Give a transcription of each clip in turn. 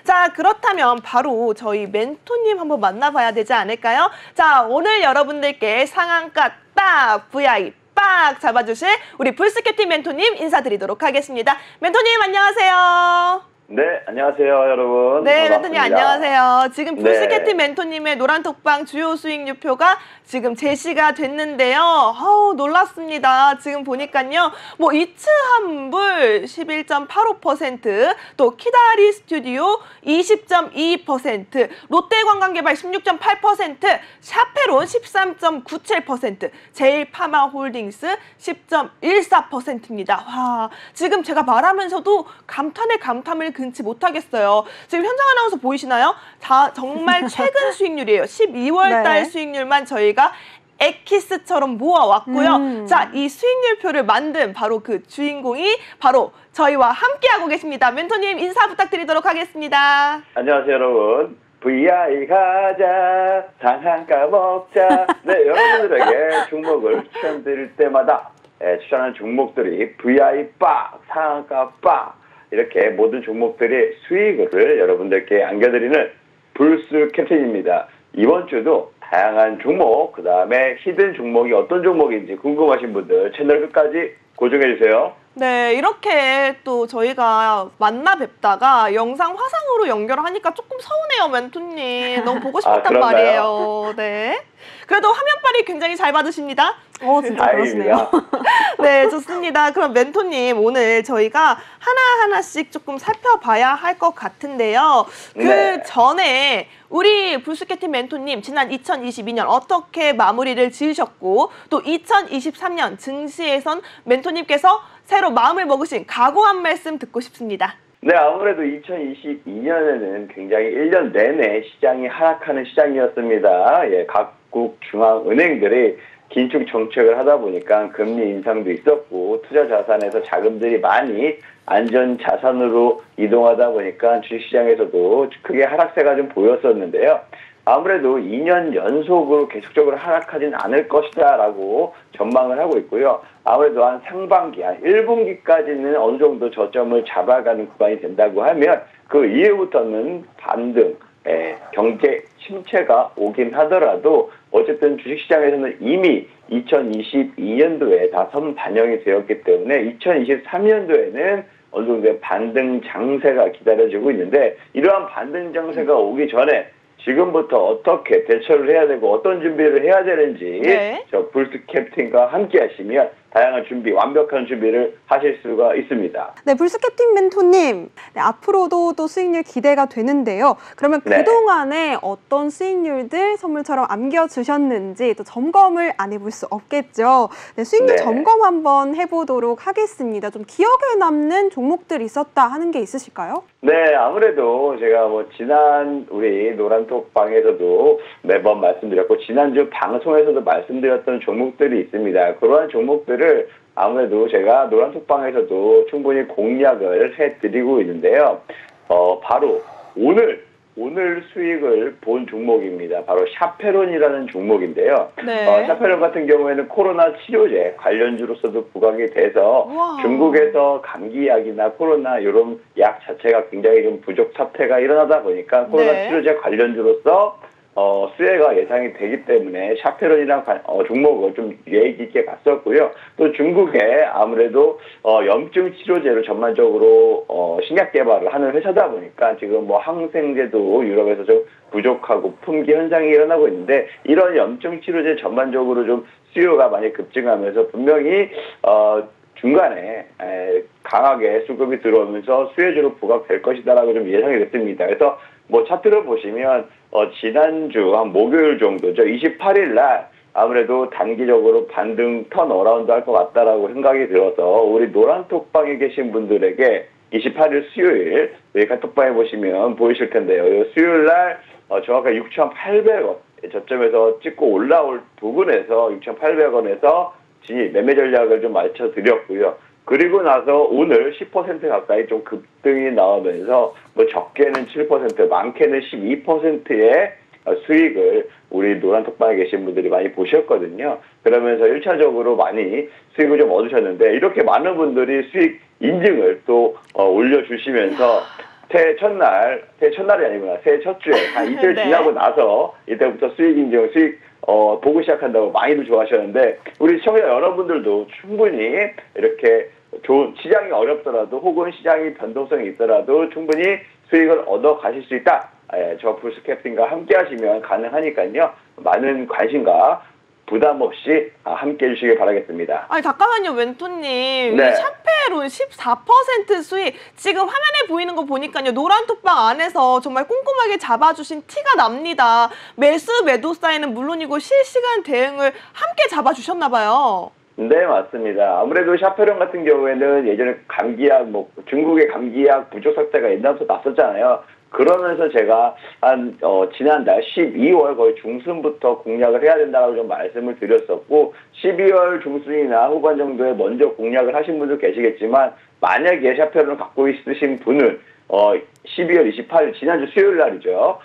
자, 그렇다면 바로 저희 멘토님 한번 만나봐야 되지 않을까요? 자, 오늘 여러분들께 상한가 딱 VI 빡 잡아주실 우리 불스케팅 멘토님 인사드리도록 하겠습니다. 멘토님 안녕하세요. 네, 안녕하세요, 여러분. 네, 반갑습니다. 멘토님 안녕하세요. 지금 불스케팅 네. 멘토님의 노란톡방 주요 수익률표가 지금 제시가 됐는데요. 놀랐습니다. 지금 보니까요. 뭐 이츠한불 11.85%, 또 키다리 스튜디오 20.22%, 롯데관광개발 16.8%, 샤페론 13.97%, 제일파마홀딩스 10.14%입니다. 와, 지금 제가 말하면서도 감탄을 금치 못하겠어요. 지금 현장 아나운서 보이시나요? 정말 최근 수익률이에요. 12월 달 수익률만 저희가 엑기스처럼 모아왔고요. 자, 이 수익률표를 만든 바로 그 주인공이 바로 저희와 함께하고 계십니다. 멘토님 인사 부탁드리도록 하겠습니다. 안녕하세요, 여러분. VI 가자, 상한가 먹자. 네, 여러분들에게 종목을 추천드릴 때마다 추천하는 종목들이 VI 빡, 상한가 빡, 이렇게 모든 종목들의 수익을 여러분들께 안겨드리는 불스 캡틴입니다. 이번 주도 다양한 종목, 그 다음에 히든 종목이 어떤 종목인지 궁금하신 분들 채널 끝까지 고정해주세요. 네, 이렇게 또 저희가 만나 뵙다가 영상 화상으로 연결하니까 조금 서운해요, 멘토님. 너무 보고 싶었단 말이에요. 네. 그래도 화면빨이 굉장히 잘 받으십니다. 진짜 그러시네요. 네, 좋습니다. 그럼 멘토님, 오늘 저희가 하나하나씩 조금 살펴봐야 할 것 같은데요. 그 전에 우리 불스케팅 멘토님, 지난 2022년 어떻게 마무리를 지으셨고, 또 2023년 증시에선 멘토님께서 새로 마음을 먹으신 각오한 말씀 듣고 싶습니다. 네, 아무래도 2022년에는 굉장히 1년 내내 시장이 하락하는 시장이었습니다. 예, 각국 중앙은행들이 긴축 정책을 하다 보니까 금리 인상도 있었고 투자 자산에서 자금들이 많이 안전 자산으로 이동하다 보니까 주식시장에서도 크게 하락세가 좀 보였었는데요. 아무래도 2년 연속으로 계속적으로 하락하진 않을 것이다라고 전망을 하고 있고요. 아무래도 한 상반기, 한 1분기까지는 어느 정도 저점을 잡아가는 구간이 된다고 하면 그 이후부터는 반등, 경제 침체가 오긴 하더라도 어쨌든 주식시장에서는 이미 2022년도에 다 선반영이 되었기 때문에 2023년도에는 어느 정도의 반등 장세가 기다려지고 있는데 이러한 반등 장세가 오기 전에 지금부터 어떻게 대처를 해야 되고 어떤 준비를 해야 되는지 저 불스 캡틴과 함께 하시면 다양한 준비, 완벽한 준비를 하실 수가 있습니다. 네, 불스 캡틴 멘토님, 앞으로도 또 수익률 기대가 되는데요. 그러면 그동안에 어떤 수익률들 선물처럼 안겨주셨는지 또 점검을 안 해볼 수 없겠죠. 네, 수익률 점검 한번 해보도록 하겠습니다. 좀 기억에 남는 종목들 있었다 하는 게 있으실까요? 네, 아무래도 제가 지난 우리 노란톡방에서도 매번 말씀드렸고 지난주 방송에서도 말씀드렸던 종목들이 있습니다. 그러한 종목들을 아무래도 제가 노란톡방에서도 충분히 공략을 해드리고 있는데요. 바로 오늘 수익을 본 종목입니다. 바로 샤페론이라는 종목인데요. 샤페론 같은 경우에는 코로나 치료제 관련주로서도 부각이 돼서 중국에서 감기약이나 코로나 이런 약 자체가 굉장히 좀 부족 사태가 일어나다 보니까 코로나 치료제 관련주로서 수혜가 예상이 되기 때문에 샤페론이랑 종목을 좀 유익 있게 갔었고요. 또 중국에 아무래도 염증 치료제를 전반적으로 신약 개발을 하는 회사다 보니까 지금 항생제도 유럽에서 좀 부족하고 품귀 현상이 일어나고 있는데 이런 염증 치료제 전반적으로 좀 수요가 많이 급증하면서 분명히 중간에 강하게 수급이 들어오면서 수혜주로 부각될 것이다라고 좀 예상이 됐습니다. 그래서 차트를 보시면 지난주 한 목요일 정도죠. 28일 날 아무래도 단기적으로 반등 턴어라운드 할 것 같다라고 생각이 들어서 우리 노란톡방에 계신 분들에게 28일 수요일 여기 카톡방에 보시면 보이실 텐데요. 수요일 날 정확하게 6,800원 저점에서 찍고 올라올 부분에서 6,800원에서 진입 매매 전략을 좀 맞춰드렸고요. 그리고 나서 오늘 10% 가까이 좀 급등이 나오면서 적게는 7%, 많게는 12%의 수익을 우리 노란톡방에 계신 분들이 많이 보셨거든요. 그러면서 1차적으로 많이 수익을 좀 얻으셨는데 이렇게 많은 분들이 수익 인증을 또 올려주시면서 새해 첫날이 아니구나. 새해 첫 주에 한 이틀 네. 지나고 나서 이때부터 수익 인증, 수익 보고 시작한다고 많이들 좋아하셨는데 우리 시청자 여러분들도 충분히 이렇게 좋은 시장이 어렵더라도 혹은 시장이 변동성이 있더라도 충분히 수익을 얻어 가실 수 있다. 저 브루스 캡틴과 함께 하시면 가능하니까요. 많은 관심과 부담 없이 함께 해주시길 바라겠습니다. 아니 잠깐만요, 멘토님. 네. 이 샤페론 14% 수익 지금 화면에 보이는 거 보니까요, 노란 톡방 안에서 정말 꼼꼼하게 잡아주신 티가 납니다. 매수 매도 사인은 물론이고 실시간 대응을 함께 잡아주셨나 봐요. 네, 맞습니다. 아무래도 샤페론 같은 경우에는 예전에 감기약, 중국의 감기약 부족 사태가 옛날부터 났었잖아요. 그러면서 제가 지난달 12월 거의 중순부터 공략을 해야 된다고 좀 말씀을 드렸었고, 12월 중순이나 후반 정도에 먼저 공략을 하신 분도 계시겠지만, 만약에 샤페론을 갖고 있으신 분은, 12월 28일, 지난주 수요일 날이죠.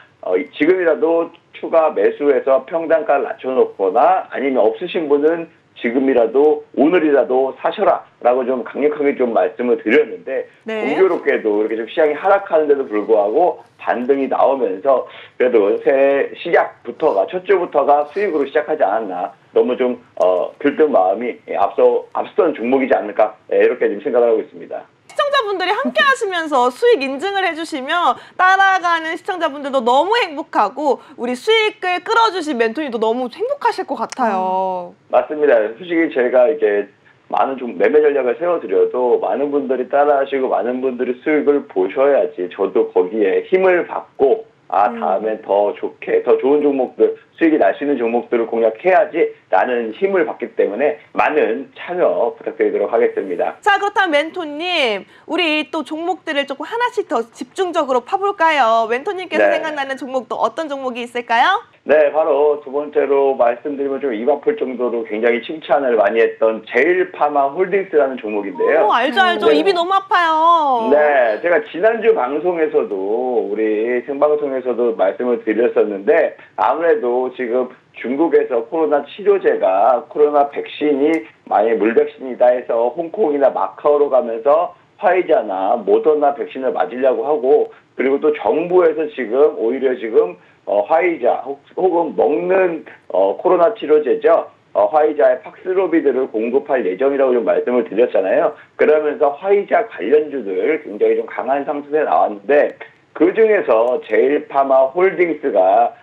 지금이라도 추가 매수해서 평단가를 낮춰놓거나 아니면 없으신 분은 지금이라도 오늘이라도 사셔라 라고 좀 강력하게 좀 말씀을 드렸는데 네. 공교롭게도 이렇게 좀 시장이 하락하는데도 불구하고 반등이 나오면서 그래도 새해 시작부터가 첫 주부터가 수익으로 시작하지 않았나, 너무 좀 들뜬 마음이 앞선 종목이지 않을까, 이렇게 좀 생각을 하고 있습니다. 시청자분들이 함께 하시면서 수익 인증을 해주시면 따라가는 시청자분들도 너무 행복하고 우리 수익을 끌어주신 멘토님도 너무 행복하실 것 같아요. 맞습니다. 솔직히 제가 이렇게 많은 좀 매매 전략을 세워드려도 많은 분들이 따라하시고 많은 분들이 수익을 보셔야지 저도 거기에 힘을 받고 다음엔 더 좋게, 더 좋은 종목들, 수익이 날 수 있는 종목들을 공략해야지 라는 힘을 받기 때문에 많은 참여 부탁드리도록 하겠습니다. 자, 그렇다면 멘토님, 우리 또 종목들을 조금 하나씩 더 집중적으로 파볼까요? 멘토님께서 네. 생각나는 종목도 어떤 종목이 있을까요? 네, 바로 두 번째로 말씀드리면 좀 입 아플 정도로 굉장히 칭찬을 많이 했던 제일파마 홀딩스라는 종목인데요. 알죠. 네. 입이 너무 아파요. 네, 제가 지난주 방송에서도 우리 생방송에서도 말씀을 드렸었는데 아무래도 지금 중국에서 코로나 치료제가 코로나 백신이 만약에 물백신이다 해서 홍콩이나 마카오로 가면서 화이자나 모더나 백신을 맞으려고 하고, 그리고 또 정부에서 지금 오히려 지금 화이자 혹은 먹는 코로나 치료제죠. 화이자의 팍스로비드를 공급할 예정이라고 좀 말씀을 드렸잖아요. 그러면서 화이자 관련주들 굉장히 좀 강한 상승에 나왔는데 그 중에서 제일파마 홀딩스가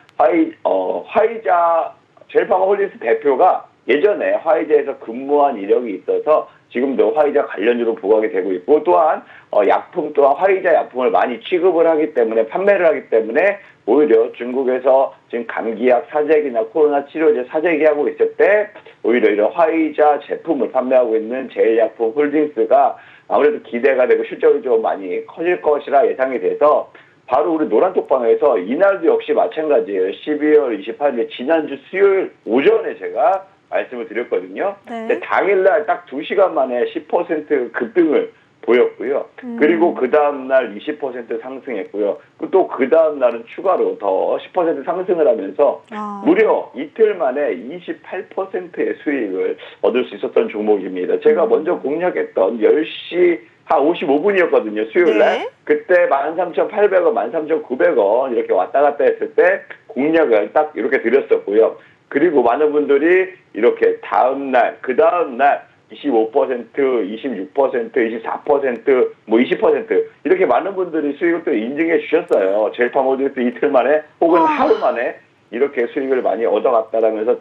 제일파마 홀딩스 대표가 예전에 화이자에서 근무한 이력이 있어서 지금도 화이자 관련주로 부각이 되고 있고, 또한 약품 또한 화이자 약품을 많이 취급을 하기 때문에 판매를 하기 때문에 오히려 중국에서 지금 감기약 사재기나 코로나 치료제 사재기하고 있을 때 오히려 이런 화이자 제품을 판매하고 있는 제일약품 홀딩스가 아무래도 기대가 되고 실적이 좀 많이 커질 것이라 예상이 돼서 바로 우리 노란톡방에서 이날도 역시 마찬가지예요. 12월 28일 지난주 수요일 오전에 제가 말씀을 드렸거든요. 네. 근데 당일날 딱 2시간 만에 10% 급등을 보였고요. 그리고 그 다음날 20% 상승했고요. 또 그 다음날은 추가로 더 10% 상승을 하면서 무려 이틀 만에 28%의 수익을 얻을 수 있었던 종목입니다. 제가 먼저 공략했던 10시 한 55분이었거든요. 수요일날. 네. 그때 13,800원, 13,900원 이렇게 왔다 갔다 했을 때 공략을 딱 이렇게 드렸었고요. 그리고 많은 분들이 이렇게 다음날, 그 다음날 25%, 26%, 24%, 20% 이렇게 많은 분들이 수익을 또 인증해 주셨어요. 제일파모드에서 이틀 만에 혹은 하루 만에 이렇게 수익을 많이 얻어갔다라면서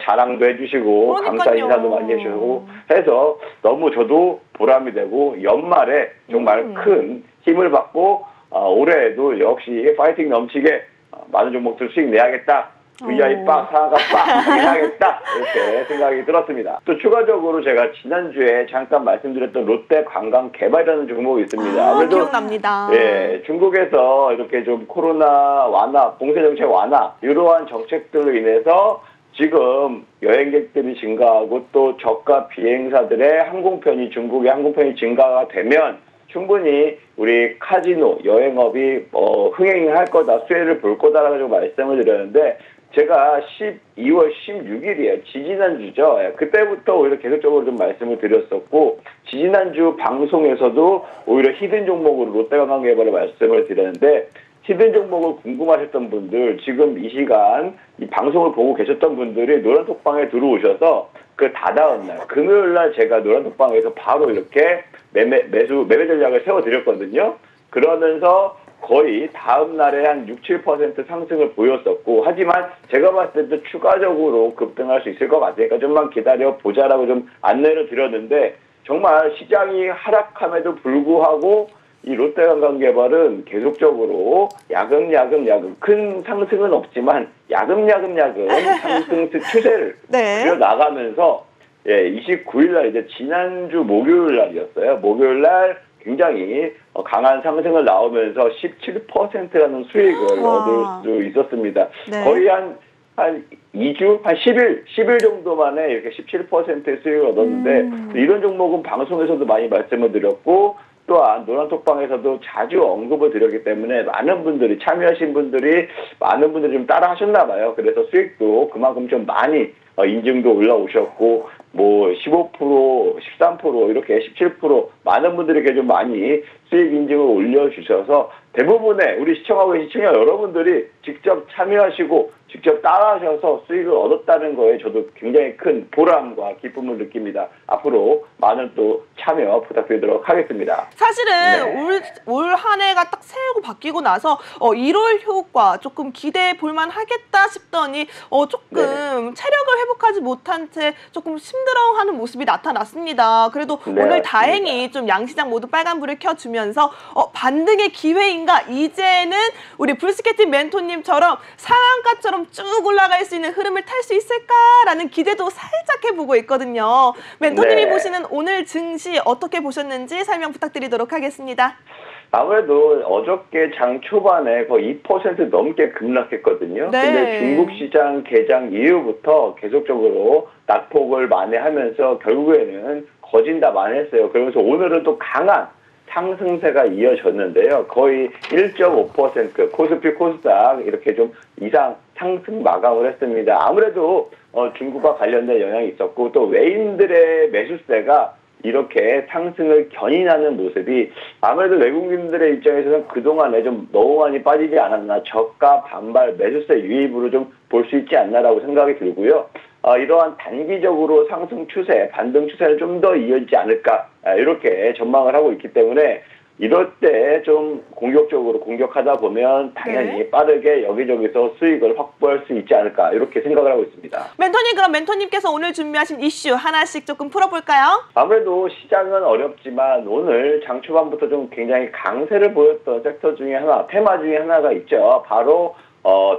자랑도 해주시고 그러니까요. 감사 인사도 많이 해주시고 해서 너무 저도 보람이 되고 연말에 정말 큰 힘을 받고 올해에도 역시 파이팅 넘치게 많은 종목들 수익 내야겠다. VI 빡, 상하가 빡 해야겠다 이렇게 생각이 들었습니다. 또 추가적으로 제가 지난주에 잠깐 말씀드렸던 롯데관광개발이라는 종목이 있습니다. 아무래도 기억납니다. 예, 중국에서 이렇게 좀 코로나 완화, 봉쇄 정책 완화 이러한 정책들로 인해서 지금 여행객들이 증가하고 또 저가 비행사들의 항공편이 중국의 항공편이 증가가 되면 충분히 우리 카지노 여행업이 흥행할 거다, 수혜를 볼 거다라고 말씀을 드렸는데 제가 12월 16일이에요. 지지난주죠. 그때부터 오히려 계속적으로 좀 말씀을 드렸었고, 지지난주 방송에서도 오히려 히든 종목으로 롯데관광개발을 말씀을 드렸는데, 히든 종목을 궁금하셨던 분들, 지금 이 시간 이 방송을 보고 계셨던 분들이 노란톡방에 들어오셔서 그 다다음 날, 금요일 날 제가 노란톡방에서 바로 이렇게 매매 전략을 세워드렸거든요. 그러면서 거의 다음 날에 한 6, 7% 상승을 보였었고, 하지만 제가 봤을 때도 추가적으로 급등할 수 있을 것 같으니까 좀만 기다려 보자라고 좀 안내를 드렸는데, 정말 시장이 하락함에도 불구하고 이 롯데관광개발은 계속적으로 야금야금 큰 상승은 없지만 야금야금 상승 추세를 네. 그려나가면서 29일 날 이제 지난주 목요일 날이었어요. 목요일 날 굉장히 강한 상승을 나오면서 17%라는 수익을 얻을 수 있었습니다. 네. 거의 한 2주? 한 10일 정도 만에 이렇게 17%의 수익을 얻었는데, 이런 종목은 방송에서도 많이 말씀을 드렸고, 또한 노란톡방에서도 자주 언급을 드렸기 때문에 많은 분들이 참여하신 분들이 많은 분들이 좀 따라 하셨나 봐요. 그래서 수익도 그만큼 좀 많이 인증도 올라오셨고, 뭐 15%, 13% 이렇게 17% 많은 분들에게 좀 많이 수익 인증을 올려주셔서 대부분의 우리 시청하고 계신 시청자 여러분들이 직접 참여하시고 직접 따라하셔서 수익을 얻었다는 거에 저도 굉장히 큰 보람과 기쁨을 느낍니다. 앞으로 많은 또 참여 부탁드리도록 하겠습니다. 사실은 올 한 해가 딱 새해고 바뀌고 나서 1월 효과 조금 기대해 볼만 하겠다 싶더니 조금 체력을 회복하지 못한 채 조금 힘들어하는 모습이 나타났습니다. 그래도 오늘 다행히 좀 양시장 모두 빨간불을 켜주면서 반등의 기회인가, 이제는 우리 불스케팅 멘토님처럼 상한가처럼 쭉 올라갈 수 있는 흐름을 탈 수 있을까라는 기대도 살짝 해보고 있거든요. 멘토님이 보시는 오늘 증시 어떻게 보셨는지 설명 부탁드리도록 하겠습니다. 아무래도 어저께 장 초반에 거의 2% 넘게 급락했거든요. 네. 근데 중국 시장 개장 이후부터 계속적으로 낙폭을 만회하면서 결국에는 거진다 만했어요. 그러면서 오늘은 또 강한 상승세가 이어졌는데요. 거의 1.5% 코스피 코스닥 이렇게 좀 이상 상승 마감을 했습니다. 아무래도 중국과 관련된 영향이 있었고, 또 외인들의 매수세가 이렇게 상승을 견인하는 모습이 아무래도 외국인들의 입장에서는 그동안에 좀 너무 많이 빠지지 않았나, 저가 반발 매수세 유입으로 좀 볼 수 있지 않나라고 생각이 들고요. 이러한 단기적으로 상승 추세, 반등 추세는 좀 더 이어지지 않을까, 이렇게 전망을 하고 있기 때문에 이럴 때 좀 공격적으로 공격하다 보면 당연히 빠르게 여기저기서 수익을 확보할 수 있지 않을까, 이렇게 생각을 하고 있습니다. 멘토님, 그럼 멘토님께서 오늘 준비하신 이슈 하나씩 조금 풀어볼까요? 아무래도 시장은 어렵지만 오늘 장 초반부터 좀 굉장히 강세를 보였던 섹터 중에 하나, 테마 중에 하나가 있죠. 바로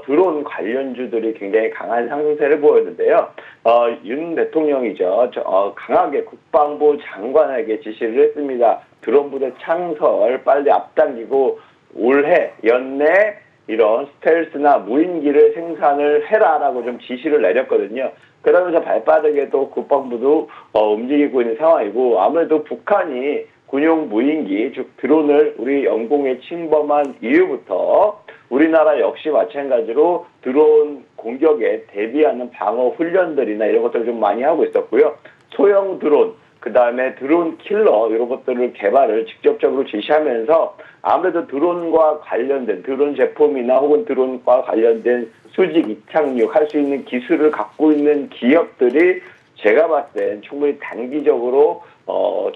드론 관련주들이 굉장히 강한 상승세를 보였는데요. 윤 대통령이죠. 강하게 국방부 장관에게 지시를 했습니다. 드론 부대 창설 빨리 앞당기고 올해 연내 이런 스텔스나 무인기를 생산을 해라라고 좀 지시를 내렸거든요. 그러면서 발빠르게 또 국방부도 움직이고 있는 상황이고, 아무래도 북한이 군용 무인기, 즉 드론을 우리 영공에 침범한 이후부터 우리나라 역시 마찬가지로 드론 공격에 대비하는 방어 훈련들이나 이런 것들을 좀 많이 하고 있었고요. 소형 드론, 그 다음에 드론 킬러 이런 것들을 개발을 직접적으로 지시하면서 아무래도 드론과 관련된 드론 제품이나 혹은 드론과 관련된 수직 이착륙 할 수 있는 기술을 갖고 있는 기업들이 제가 봤을 땐 충분히 단기적으로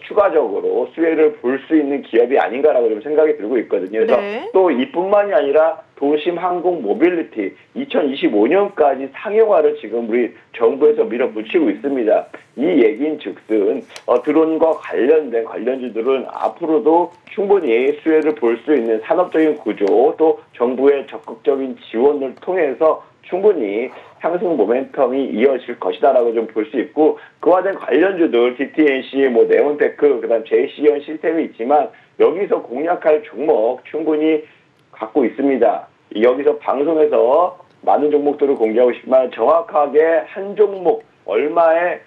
추가적으로 수혜를 볼 수 있는 기업이 아닌가라고 좀 생각이 들고 있거든요. 그래서 또 이뿐만이 아니라 도심 항공 모빌리티 2025년까지 상용화를 지금 우리 정부에서 밀어붙이고 있습니다. 이 얘기인즉슨 드론과 관련된 관련주들은 앞으로도 충분히 수혜를 볼 수 있는 산업적인 구조, 또 정부의 적극적인 지원을 통해서 충분히 상승 모멘텀이 이어질 것이다라고 좀 볼 수 있고, 그와 된 관련주들 DTNC, 네온테크, 그다음 JC현 시스템이 있지만 여기서 공략할 종목 충분히 갖고 있습니다. 여기서 방송에서 많은 종목들을 공개하고 싶지만 정확하게 한 종목 얼마에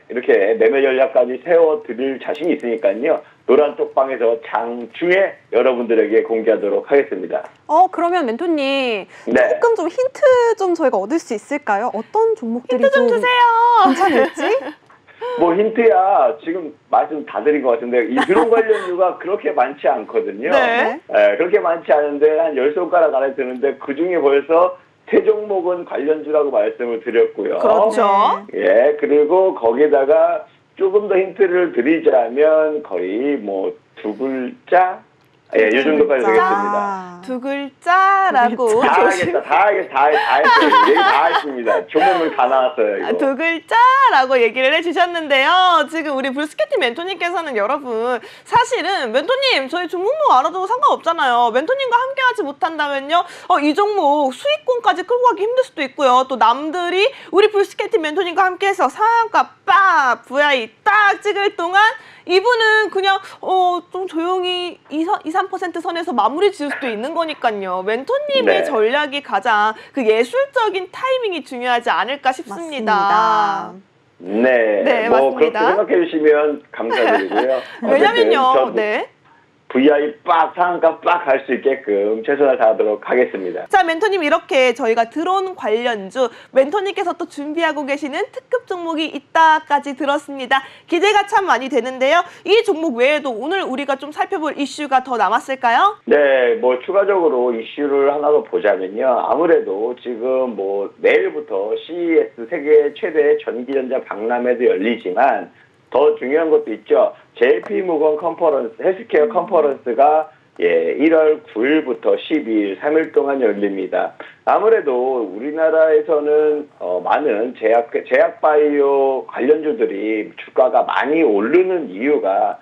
이렇게 매매 전략까지 세워드릴 자신이 있으니까요. 노란톡방에서 장중에 여러분들에게 공개하도록 하겠습니다. 그러면 멘토님 네. 조금 좀 힌트 좀 저희가 얻을 수 있을까요? 어떤 종목들이 힌트 좀 주세요. 괜찮을지? 뭐 힌트야 지금 말씀 다 드린 것 같은데 이 드론 관련주가 그렇게 많지 않거든요. 네. 그렇게 많지 않은데 한 10손가락 안에 드는데 그중에 벌써 3종목은 관련주라고 말씀을 드렸고요. 그렇죠. 예, 그리고 거기다가 조금 더 힌트를 드리자면 거의 뭐 2글자? 예, 이 정도까지 되겠습니다. 두 글자라고. 다 하겠다, 다 했어요. 얘기 다 했습니다. 종목물 다 나왔어요, 이거. 두 글자라고 얘기를 해주셨는데요. 지금 우리 브루스케티 멘토님께서는 여러분 사실은 멘토님 저희 종목명 알아도 상관없잖아요. 멘토님과 함께하지 못한다면요. 이 종목 수익권까지 끌고 가기 힘들 수도 있고요. 또 남들이 우리 브루스케티 멘토님과 함께해서 상한가 빡 VI 딱 찍을 동안 이분은 그냥 좀 조용히 2~3% 선에서 마무리 지을 수도 있는 거니까요. 멘토님의 네. 전략이 가장 그 예술적인 타이밍이 중요하지 않을까 싶습니다. 맞습니다. 네, 맞습니다. 뭐 그렇게 생각해 주시면 감사드리고요. 왜냐면요, 저도 네. VI 빡, 상한가 빡 갈 수 있게끔 최선을 다하도록 하겠습니다. 자, 멘토님 이렇게 저희가 드론 관련주 멘토님께서 또 준비하고 계시는 특급 종목이 있다까지 들었습니다. 기대가 참 많이 되는데요. 이 종목 외에도 오늘 우리가 좀 살펴볼 이슈가 더 남았을까요? 네, 뭐 추가적으로 이슈를 하나 더 보자면요. 아무래도 지금 뭐 내일부터 CES 세계 최대 전기전자 박람회도 열리지만 더 중요한 것도 있죠. JP 모건 컨퍼런스, 헬스케어 컨퍼런스가 1월 9일부터 12일 3일 동안 열립니다. 아무래도 우리나라에서는 많은 제약바이오 관련주들이 주가가 많이 오르는 이유가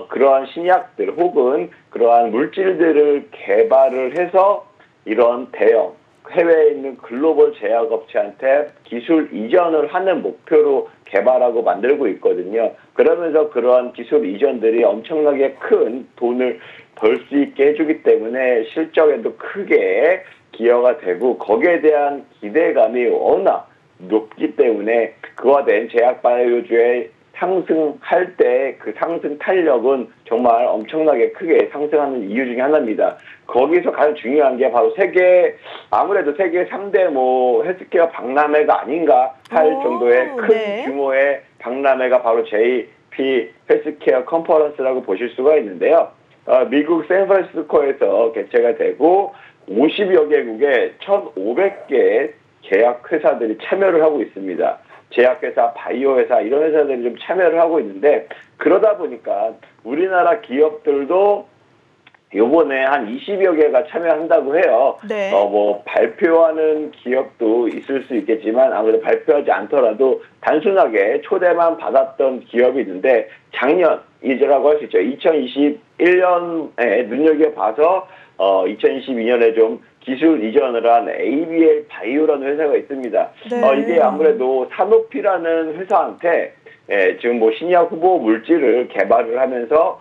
그러한 신약들 혹은 그러한 물질들을 개발을 해서 이런 대형 해외에 있는 글로벌 제약업체한테 기술 이전을 하는 목표로 개발하고 만들고 있거든요. 그러면서 그러한 기술 이전들이 엄청나게 큰 돈을 벌 수 있게 해주기 때문에 실적에도 크게 기여가 되고 거기에 대한 기대감이 워낙 높기 때문에 그와 된 제약바이오주의 상승할 때 그 상승 탄력은 정말 엄청나게 크게 상승하는 이유 중에 하나입니다. 거기서 가장 중요한 게 바로 아무래도 세계 3대 뭐 헬스케어 박람회가 아닌가 할 정도의 큰 네. 규모의 박람회가 바로 JP 헬스케어 컨퍼런스라고 보실 수가 있는데요. 미국 샌프란시스코에서 개최가 되고 50여 개국의 1,500개 제약 회사들이 참여를 하고 있습니다. 제약회사, 바이오회사 이런 회사들이 좀 참여를 하고 있는데 그러다 보니까 우리나라 기업들도 요번에 한 20여 개가 참여한다고 해요. 네. 뭐 발표하는 기업도 있을 수 있겠지만 아무래도 발표하지 않더라도 단순하게 초대만 받았던 기업이 있는데 작년이라고 할 수 있죠. 2021년에 눈여겨봐서 2022년에 좀 기술 이전을 한 ABL 바이오라는 회사가 있습니다. 네. 이게 아무래도 사노피라는 회사한테 지금 뭐 신약 후보 물질을 개발을 하면서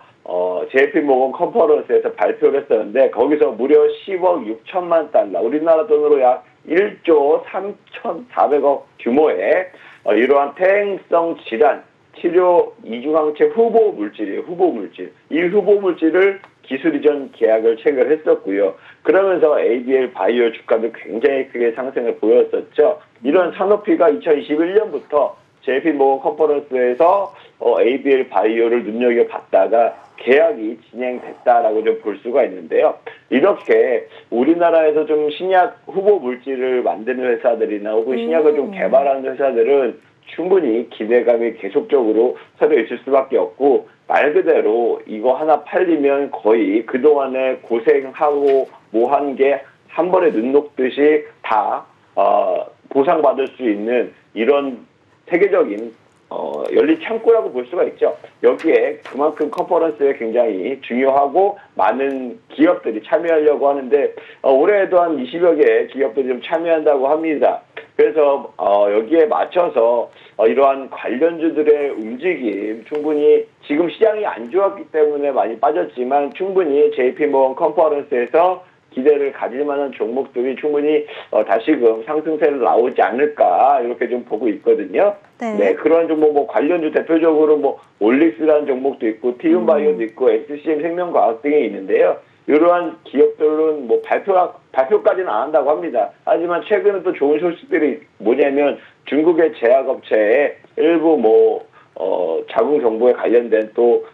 JP 모건 컨퍼런스에서 발표를 했었는데 거기서 무려 10억 6천만 달러, 우리나라 돈으로 약 1조 3,400억 규모의 이러한 퇴행성 질환 치료 이중항체 후보 물질이에요. 후보 물질. 이 후보 물질을 기술 이전 계약을 체결했었고요. 그러면서 ABL 바이오 주가도 굉장히 크게 상승을 보였었죠. 이런 산업피가 2021년부터 JP 모건 컨퍼런스에서 ABL 바이오를 눈여겨봤다가 계약이 진행됐다라고 좀 볼 수가 있는데요. 이렇게 우리나라에서 좀 신약 후보 물질을 만드는 회사들이나 혹은 신약을 좀 개발하는 회사들은 충분히 기대감이 계속적으로 서려 있을 수밖에 없고 말 그대로 이거 하나 팔리면 거의 그동안에 고생하고 뭐 한 게 한 번에 눈 녹듯이 다 보상받을 수 있는 이런 세계적인 열린 창구라고 볼 수가 있죠. 여기에 그만큼 컨퍼런스에 굉장히 중요하고 많은 기업들이 참여하려고 하는데 올해에도 한 20여 개의 기업들이 좀 참여한다고 합니다. 그래서 여기에 맞춰서 이러한 관련주들의 움직임 충분히 지금 시장이 안 좋았기 때문에 많이 빠졌지만 충분히 JP 모건 컨퍼런스에서 기대를 가질 만한 종목들이 충분히 다시금 상승세를 나오지 않을까 이렇게 좀 보고 있거든요. 네, 그런 종목 뭐 관련주 대표적으로 뭐 올릭스라는 종목도 있고 티움바이오도 있고 SCM 생명과학 등이 있는데요. 이러한 기업들은 뭐 발표까지는 안 한다고 합니다. 하지만 최근에 또 좋은 소식들이 뭐냐면 중국의 제약업체에 일부 자궁 정보에 관련된 또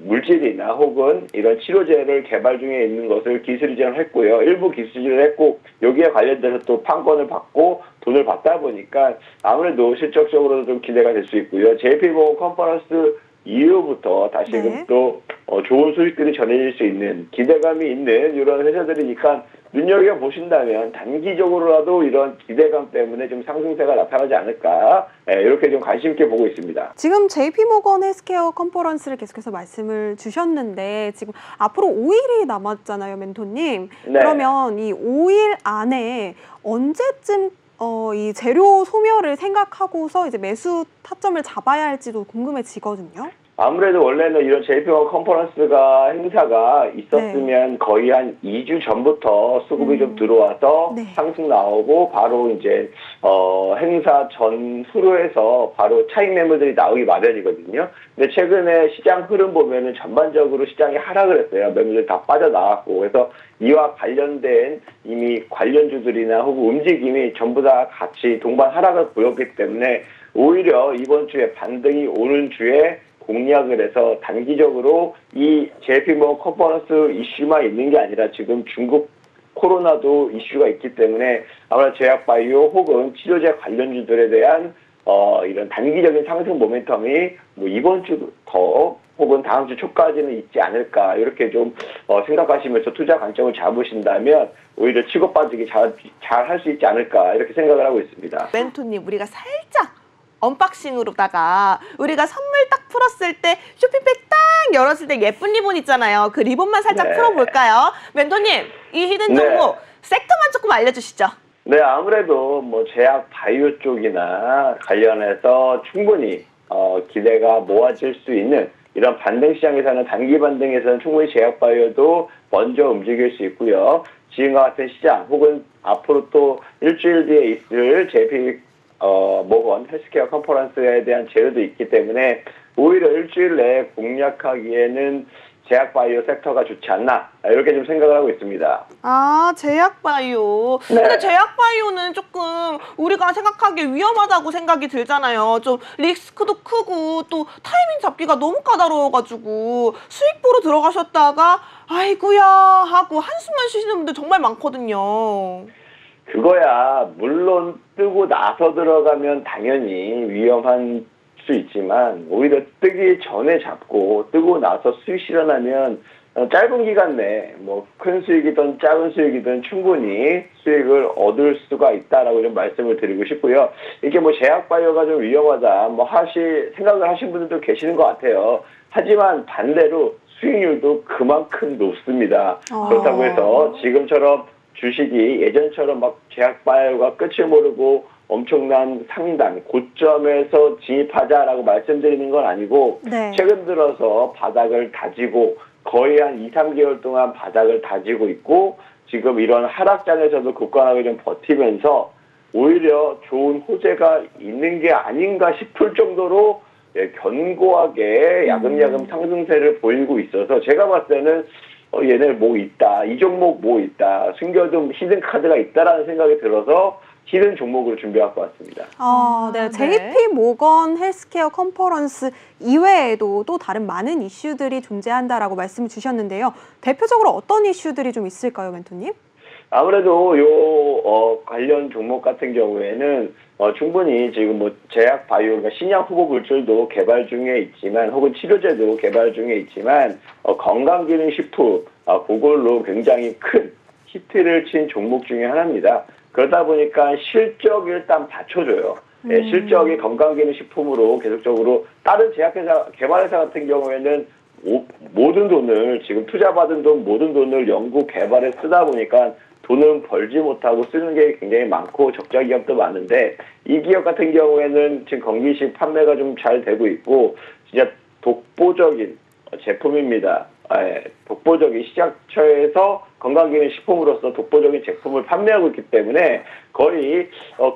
물질이나 혹은 이런 치료제를 개발 중에 있는 것을 기술 이전을 했고요. 일부 기술 이전을 했고 여기에 관련돼서 또 판권을 받고 돈을 받다 보니까 아무래도 실적적으로도 좀 기대가 될 수 있고요. JP모건 컨퍼런스 이후부터 다시금 또 좋은 소식들이 전해질 수 있는 기대감이 있는 이런 회사들이니까 눈여겨보신다면 단기적으로라도 이런 기대감 때문에 좀 상승세가 나타나지 않을까 이렇게 좀 관심 있게 보고 있습니다. 지금 JP모건 헬스케어 컨퍼런스를 계속해서 말씀을 주셨는데 지금 앞으로 5일이 남았잖아요, 멘토님. 네. 그러면 이 5일 안에 언제쯤 이 재료 소멸을 생각하고서 이제 매수 타점을 잡아야 할지도 궁금해지거든요. 아무래도 원래는 이런 JP모건 컨퍼런스가 행사가 있었으면 거의 한 2주 전부터 수급이 좀 들어와서 상승 나오고 바로 이제 행사 전후로 해서 바로 차익 매물들이 나오기 마련이거든요. 근데 최근에 시장 흐름 보면은 전반적으로 시장이 하락을 했어요. 매물들 다 빠져나왔고 그래서 이와 관련된 이미 관련주들이나 혹은 움직임이 전부 다 같이 동반 하락을 보였기 때문에 오히려 이번 주에 반등이 오는 주에 공략을 해서 단기적으로 이 JP모건 컨퍼런스 이슈만 있는 게 아니라 지금 중국 코로나도 이슈가 있기 때문에 아무래도 제약바이오 혹은 치료제 관련주들에 대한 이런 단기적인 상승 모멘텀이 뭐 이번 주부터 혹은 다음 주 초까지는 있지 않을까 이렇게 좀 생각하시면서 투자 관점을 잡으신다면 오히려 치고 빠지기 잘 할 수 있지 않을까 이렇게 생각을 하고 있습니다. 멘토님, 우리가 살짝 언박싱으로다가 우리가 선물 딱 풀었을 때 쇼핑백 딱 열었을 때 예쁜 리본 있잖아요. 그 리본만 살짝 풀어볼까요? 멘토님, 이 히든 종목 섹터만 조금 알려주시죠. 네, 아무래도 뭐 제약 바이오 쪽이나 관련해서 충분히 기대가 모아질 수 있는 이런 반등 시장에서는 단기 반등에서는 충분히 제약 바이오도 먼저 움직일 수 있고요. 지금과 같은 시장 혹은 앞으로 또 일주일 뒤에 있을 JP모건 헬스케어 컨퍼런스에 대한 재료도 있기 때문에 오히려 일주일 내에 공략하기에는 제약바이오 섹터가 좋지 않나 이렇게 좀 생각을 하고 있습니다. 아, 제약바이오. 근데 제약바이오는 조금 우리가 생각하기에 위험하다고 생각이 들잖아요. 좀 리스크도 크고 또 타이밍 잡기가 너무 까다로워가지고 수익 보러 들어가셨다가 아이고야 하고 한숨만 쉬시는 분들 정말 많거든요. 그거야 물론 뜨고 나서 들어가면 당연히 위험한 수 있지만 오히려 뜨기 전에 잡고 뜨고 나서 수익 실현하면 짧은 기간 내에 뭐 큰 수익이든 작은 수익이든 충분히 수익을 얻을 수가 있다라고 좀 말씀을 드리고 싶고요. 이게 뭐 제약바이오가 좀 위험하다 뭐 생각을 하신 분들도 계시는 것 같아요. 하지만 반대로 수익률도 그만큼 높습니다. 그렇다고 해서 지금처럼 주식이 예전처럼 막 제약바이오가 끝을 모르고 엄청난 상단, 고점에서 진입하자라고 말씀드리는 건 아니고 최근 들어서 바닥을 다지고 거의 한 2, 3개월 동안 바닥을 다지고 있고 지금 이런 하락장에서도 굳건하게 좀 버티면서 오히려 좋은 호재가 있는 게 아닌가 싶을 정도로 견고하게 야금야금 상승세를 보이고 있어서 제가 봤을 때는 얘네 뭐 있다, 이 종목 뭐 있다, 숨겨둔 히든 카드가 있다라는 생각이 들어서 히든 종목으로 준비할 것 같습니다. 네. JP모건 헬스케어 컨퍼런스 이외에도 또 다른 많은 이슈들이 존재한다라고 말씀을 주셨는데요. 대표적으로 어떤 이슈들이 좀 있을까요, 멘토님? 아무래도 관련 종목 같은 경우에는 충분히 지금 뭐 제약 바이오, 신약 후보 물질도 개발 중에 있지만 혹은 치료제도 개발 중에 있지만 건강기능식품 그걸로 굉장히 큰 히트를 친 종목 중에 하나입니다. 그러다 보니까 실적이 일단 받쳐줘요. 실적이 건강기능식품으로 계속적으로 다른 제약회사, 개발회사 같은 경우에는 모든 돈을 지금 투자받은 돈 모든 돈을 연구 개발에 쓰다 보니까 돈은 벌지 못하고 쓰는 게 굉장히 많고 적자 기업도 많은데 이 기업 같은 경우에는 지금 건기식 판매가 좀 잘 되고 있고 진짜 독보적인 제품입니다. 독보적인 시장처에서 건강기능식품으로서 독보적인 제품을 판매하고 있기 때문에 거의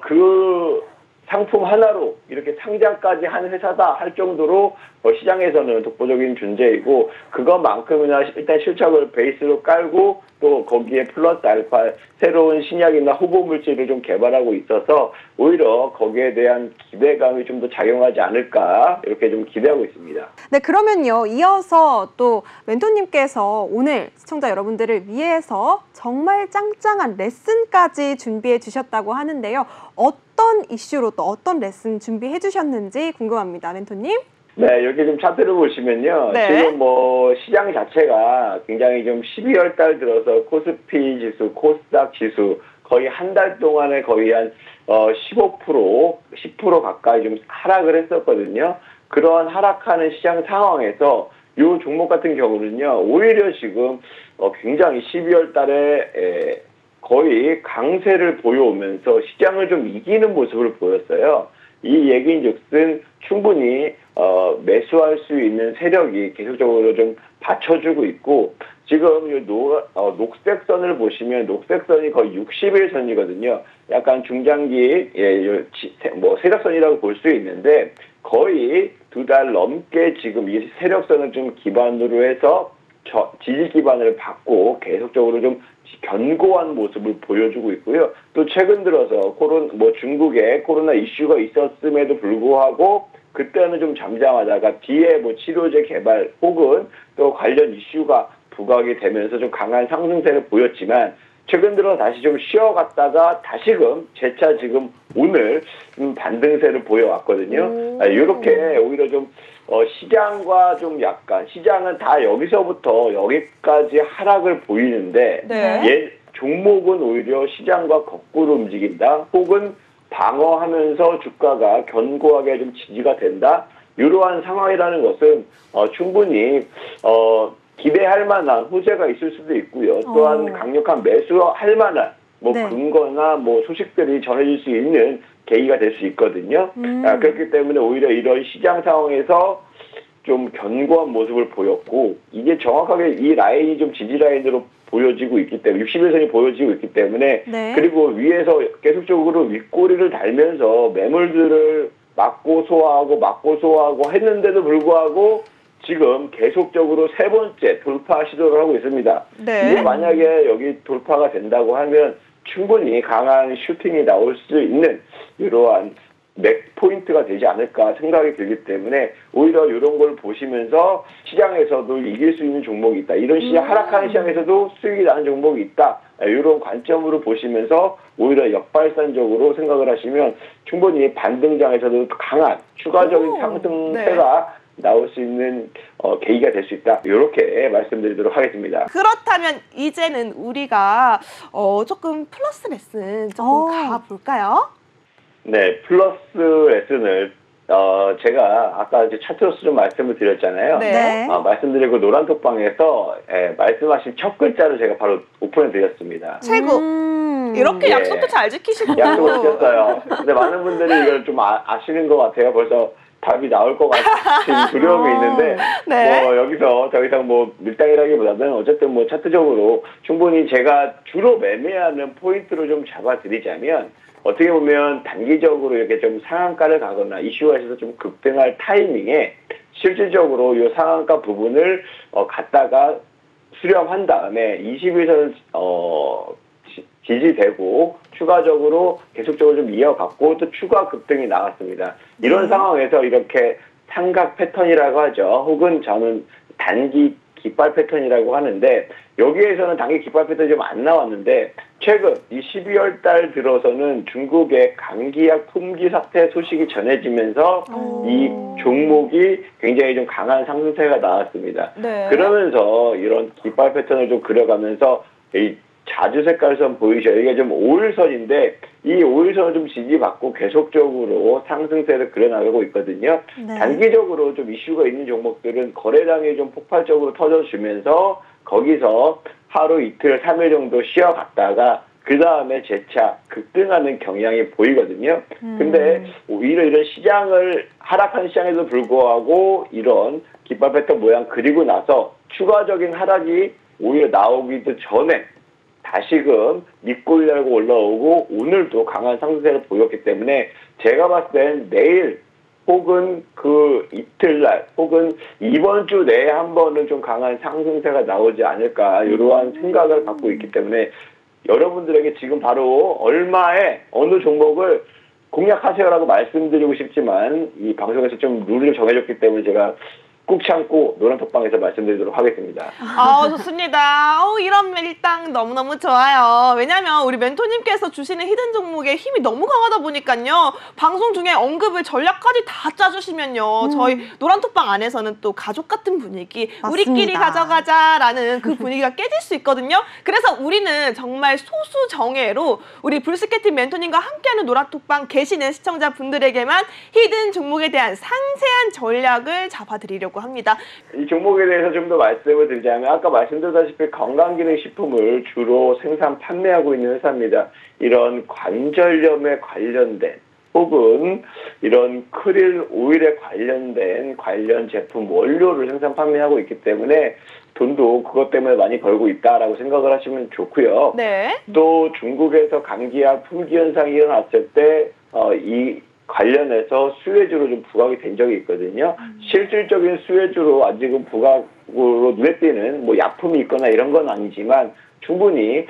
그 상품 하나로 이렇게 상장까지 한 회사다 할 정도로 시장에서는 독보적인 존재이고 그것만큼이나 일단 실적을 베이스로 깔고 또 거기에 플러스 알파 새로운 신약이나 후보 물질을 좀 개발하고 있어서 오히려 거기에 대한 기대감이 좀 더 작용하지 않을까 이렇게 좀 기대하고 있습니다. 네, 그러면요. 이어서 또 멘토님께서 오늘 시청자 여러분들을 위해서 정말 짱짱한 레슨까지 준비해 주셨다고 하는데요. 어떤 이슈로 또 어떤 레슨 준비해 주셨는지 궁금합니다. 멘토님. 네, 여기 좀 차트를 보시면요. 네. 지금 시장 자체가 굉장히 좀 12월 달 들어서 코스피 지수, 코스닥 지수 거의 한 달 동안에 거의 한 15%, 10% 가까이 좀 하락을 했었거든요. 그런 하락하는 시장 상황에서 이 종목 같은 경우는요. 오히려 지금 굉장히 12월 달에 거의 강세를 보여오면서 시장을 좀 이기는 모습을 보였어요. 이 얘기인즉슨 충분히 매수할 수 있는 세력이 계속적으로 좀 받쳐주고 있고 지금 이 녹색선을 보시면 녹색선이 거의 60일 선이거든요. 약간 중장기 세력선이라고 볼 수 있는데 거의 2달 넘게 지금 이 세력선을 좀 기반으로 해서 지지 기반을 받고 계속적으로 좀 견고한 모습을 보여주고 있고요. 또 최근 들어서 중국에 코로나 이슈가 있었음에도 불구하고 그때는 좀 잠잠하다가 뒤에 치료제 개발 혹은 또 관련 이슈가 부각이 되면서 좀 강한 상승세를 보였지만 최근 들어 다시 좀 쉬어갔다가 다시금 재차 지금 오늘 반등세를 보여왔거든요. 이렇게 오히려 좀 시장과 좀 약간 시장은 다 여기서부터 여기까지 하락을 보이는데 네. 종목은 오히려 시장과 거꾸로 움직인다 혹은 방어하면서 주가가 견고하게 좀 지지가 된다 이러한 상황이라는 것은 충분히 기대할 만한 호재가 있을 수도 있고요. 또한 강력한 매수할 만한 네. 근거나 소식들이 전해질 수 있는 계기가 될 수 있거든요. 그렇기 때문에 오히려 이런 시장 상황에서 좀 견고한 모습을 보였고 이게 정확하게 이 라인이 좀 지지 라인으로 보여지고 있기 때문에 60일선이 보여지고 있기 때문에 네. 그리고 위에서 계속적으로 윗꼬리를 달면서 매물들을 막고 소화하고 했는데도 불구하고 지금 계속적으로 세 번째 돌파 시도를 하고 있습니다. 네. 이게 만약에 여기 돌파가 된다고 하면 충분히 강한 슈팅이 나올 수 있는 이러한 맥 포인트가 되지 않을까 생각이 들기 때문에 오히려 이런 걸 보시면서 시장에서도 이길 수 있는 종목이 있다. 이런 하락하는 시장에서도 수익이 나는 종목이 있다. 이런 관점으로 보시면서 오히려 역발산적으로 생각을 하시면 충분히 반등장에서도 강한 추가적인 상승세가 나올 수 있는 계기가 될 수 있다. 이렇게 말씀드리도록 하겠습니다. 그렇다면 이제는 우리가 조금 플러스 레슨 조금 가볼까요? 네, 플러스 레슨을 제가 아까 이제 차트로스 좀 말씀을 드렸잖아요. 네. 말씀드리고 노란톡방에서 말씀하신 첫 글자를 제가 바로 오픈해 드렸습니다. 최고. 이렇게 약속도 잘 지키시고. 약속을 지켰어요. 근데 많은 분들이 이걸 좀 아시는 것 같아요. 벌써 답이 나올 것 같은 두려움이 있는데 네. 여기서 더 이상 밀당이라기보다는 어쨌든 차트적으로 충분히 제가 주로 매매하는 포인트로 좀 잡아드리자면 어떻게 보면 단기적으로 이렇게 좀 상한가를 가거나 이슈가 있어서 좀 급등할 타이밍에 실질적으로 이 상한가 부분을 갖다가 수렴한 다음에 20일선은 지지되고 추가적으로 계속적으로 좀 이어갔고 또 추가 급등이 나왔습니다. 이런 상황에서 이렇게 삼각 패턴이라고 하죠. 혹은 저는 단기 깃발 패턴이라고 하는데 여기에서는 단기 깃발 패턴이 좀 안 나왔는데 최근 이 12월 달 들어서는 중국의 감기약 품귀 사태 소식이 전해지면서 이 종목이 굉장히 좀 강한 상승세가 나왔습니다. 네. 그러면서 이런 깃발 패턴을 좀 그려가면서 이 자주 색깔선 보이죠? 이게 좀 5일선인데 이 5일선을 좀 지지받고 계속적으로 상승세를 그려나가고 있거든요. 네. 단기적으로 좀 이슈가 있는 종목들은 거래량이 좀 폭발적으로 터져주면서 거기서 하루 이틀 3일 정도 쉬어갔다가 그 다음에 재차 급등하는 경향이 보이거든요. 근데 오히려 이런 시장을 하락한 시장에도 불구하고 이런 깃발 패턴 모양 그리고 나서 추가적인 하락이 오히려 나오기도 전에 다시금 밑골 열고 올라오고 오늘도 강한 상승세를 보였기 때문에 제가 봤을 땐 내일 혹은 그 이틀날 혹은 이번 주 내에 한 번은 좀 강한 상승세가 나오지 않을까 이러한 생각을 갖고 있기 때문에 여러분들에게 지금 바로 얼마에 어느 종목을 공략하세요라고 말씀드리고 싶지만 이 방송에서 좀 룰을 정해줬기 때문에 제가 꾹 참고 노란톡방에서 말씀드리도록 하겠습니다. 좋습니다. 이런 밀당 너무너무 좋아요. 왜냐면 우리 멘토님께서 주시는 히든 종목에 힘이 너무 강하다 보니까요. 방송 중에 언급을 전략까지 다 짜주시면요. 저희 노란톡방 안에서는 또 가족 같은 분위기, 맞습니다. 우리끼리 가져가자라는 그 분위기가 깨질 수 있거든요. 그래서 우리는 정말 소수 정예로 우리 불스케팀 멘토님과 함께하는 노란톡방 계시는 시청자분들에게만 히든 종목에 대한 상세한 전략을 잡아드리려고 합니다. 이 종목에 대해서 좀 더 말씀을 드리자면 아까 말씀드렸다시피 건강기능식품을 주로 생산 판매하고 있는 회사입니다. 이런 관절염에 관련된 혹은 이런 크릴 오일에 관련된 관련 제품 원료를 생산 판매하고 있기 때문에 돈도 그것 때문에 많이 벌고 있다라고 생각을 하시면 좋고요. 네. 또 중국에서 감기와 품귀 현상이 일어났을 때 이 관련해서 수혜주로 좀 부각이 된 적이 있거든요. 실질적인 수혜주로 아직은 부각으로 눈에 띄는 뭐 약품이 있거나 이런 건 아니지만 충분히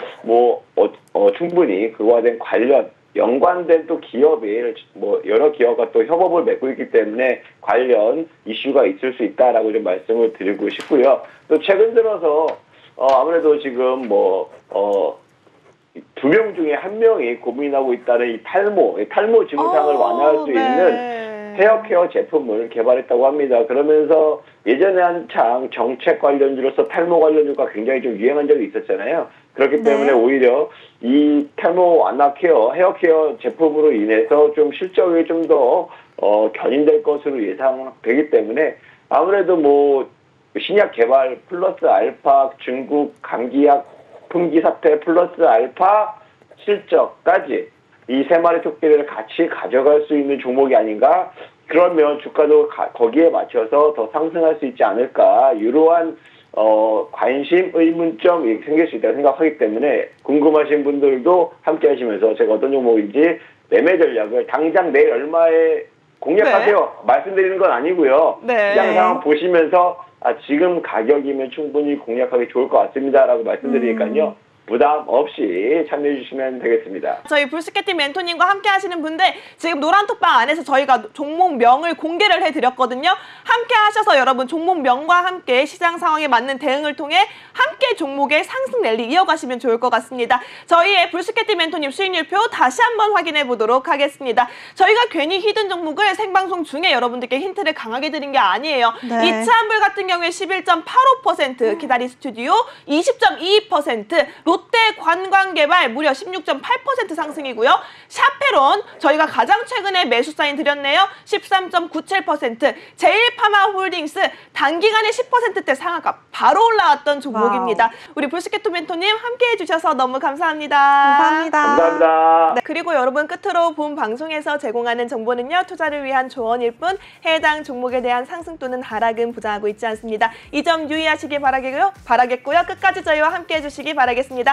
충분히 그와 된 관련 연관된 또 기업이 여러 기업과 또 협업을 맺고 있기 때문에 관련 이슈가 있을 수 있다라고 좀 말씀을 드리고 싶고요. 또 최근 들어서 아무래도 지금 2명 중에 1명이 고민하고 있다는 이 탈모 증상을 완화할 수 있는 헤어케어 제품을 개발했다고 합니다. 그러면서 예전에 한창 정책 관련주로서 탈모 관련주가 굉장히 좀 유행한 적이 있었잖아요. 그렇기 때문에 오히려 이 탈모 완화 헤어케어 제품으로 인해서 좀 실적이 좀 더 견인될 것으로 예상되기 때문에 아무래도 신약 개발 플러스 알파 중국 감기약 품귀 사태 플러스 알파 실적까지 이 세 마리 토끼를 같이 가져갈 수 있는 종목이 아닌가. 그러면 주가도 거기에 맞춰서 더 상승할 수 있지 않을까. 이러한 관심, 의문점이 생길 수 있다고 생각하기 때문에 궁금하신 분들도 함께 하시면서 제가 어떤 종목인지 매매 전략을 당장 내일 얼마에 공략하세요. 말씀드리는 건 아니고요. 시장 상황 보시면서 지금 가격이면 충분히 공략하기 좋을 것 같습니다라고 말씀드리니까요. 부담 없이 참여해 주시면 되겠습니다. 저희 불스케팀 멘토님과 함께 하시는 분들 지금 노란톡방 안에서 저희가 종목명을 공개를 해드렸거든요. 함께 하셔서 여러분 종목명과 함께 시장 상황에 맞는 대응을 통해 함께 종목의 상승 랠리 이어가시면 좋을 것 같습니다. 저희의 불스케팀 멘토님 수익률표 다시 한번 확인해 보도록 하겠습니다. 저희가 괜히 히든 종목을 생방송 중에 여러분들께 힌트를 강하게 드린 게 아니에요. 이차한불 같은 경우에 11.85%, 기다리 스튜디오 20.22%, 롯데 관광개발 무려 16.8% 상승이고요. 샤페론 저희가 가장 최근에 매수 사인 드렸네요. 13.97%, 제일파마홀딩스 단기간에 10%대 상한가 바로 올라왔던 종목입니다. 우리 불스케토 멘토님 함께해 주셔서 너무 감사합니다. 감사합니다. 네, 그리고 여러분 끝으로 본 방송에서 제공하는 정보는요. 투자를 위한 조언일 뿐 해당 종목에 대한 상승 또는 하락은 보장하고 있지 않습니다. 이 점 유의하시기 바라겠고요. 끝까지 저희와 함께해 주시기 바라겠습니다.